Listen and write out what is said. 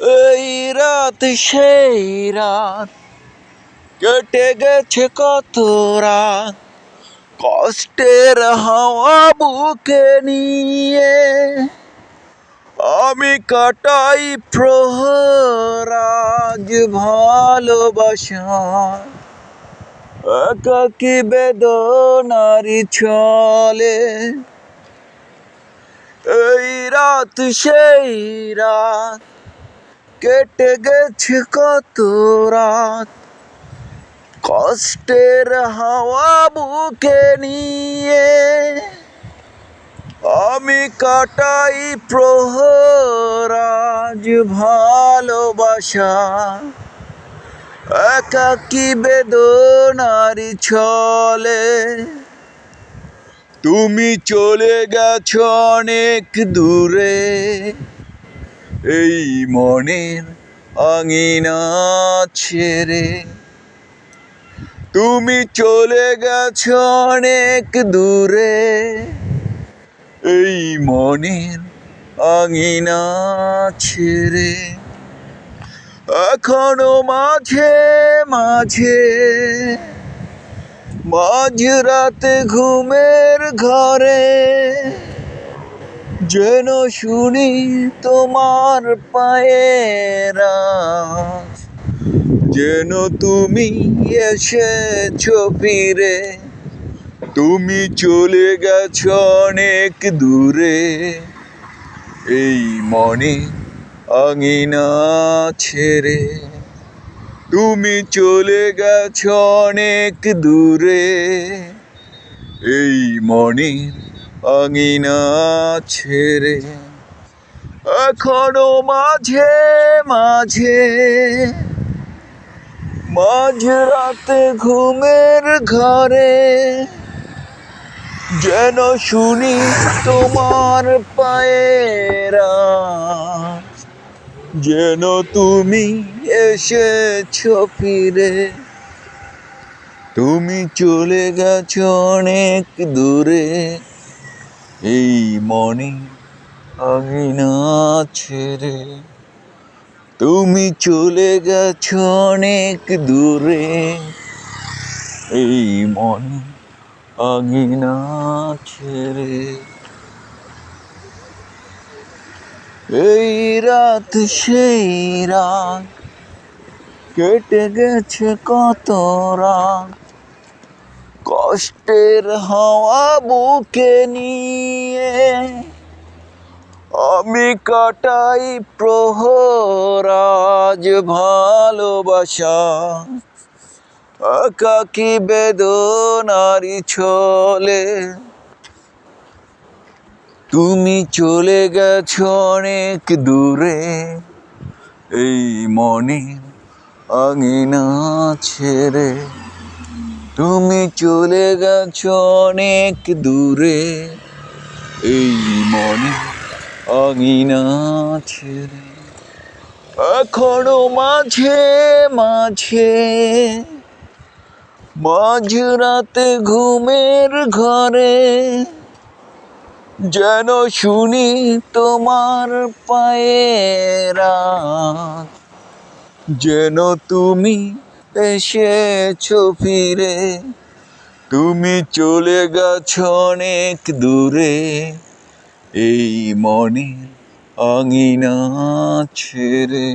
এই রাত সেই রাত কেটে গেছে কত রাত কষ্টের হাওয়া বুকে নিয়ে আমি কাটাই প্রহর আজ ভালোবাসা একাকী বেদনারি চলে এই রাত সেই রাত কেটে গেছে কত রাত কষ্টের হাওয়া বুকে নিয়ে আমি কাটাই প্রহর আজ ভালোবাসা একাকী বেদনারি ছলে তুমি চলে গেছো অনেক দূরে এই মনের আঙিনা ছেড়ে তুমি চলে গেছো অনেক দূরে এই মনের আঙিনা ছেড়ে এখনো মাঝে মাঝে মাঝরাতে ঘুমের ঘরে যেন শুনি তোমার পায়ের আওয়াজ যেন তুমি এসেছো ফিরে তুমি চলে গেছো অনেক দূরে এই মনে আঙিনা ছেড়ে তুমি চলে গেছো অনেক দূরে এই মনের আঙিনা ছেড়ে এখনো মাঝে মাঝে মাঝরাতে ঘুমের ঘরে যেন শুনি তোমার পায়ের আওয়াজ যেন তুমি এসেছো ফিরে তুমি চলে গেছো অনেক দূরে এই মনে আঙিনা ছেড়ে তুমি চলে গেছো অনেক দূরে এই মনে আঙিনা ছেড়ে এই রাত সেই রাত কেটে গেছে কত রাত কষ্টের হাওয়া বুকে নিয়ে আমি কাটাই প্রহর আজ ভালোবাসা একাকী বেদনারি ছলে তুমি চলে গেছো অনেক দূরে এই মনের আঙিনা ছেড়ে তুমি চলে গেছো অনেক দূরে এই মনে আঙিনা ছেড়ে এখনো মাঝে মাঝে মাঝরাতে ঘুমের ঘরে যেন শুনি তোমার পায়ের আওয়াজ যেন তুমি এসেছো ফিরে তুমি চলে গেছো অনেক দূরে এই মনের আঙিনা ছেড়ে।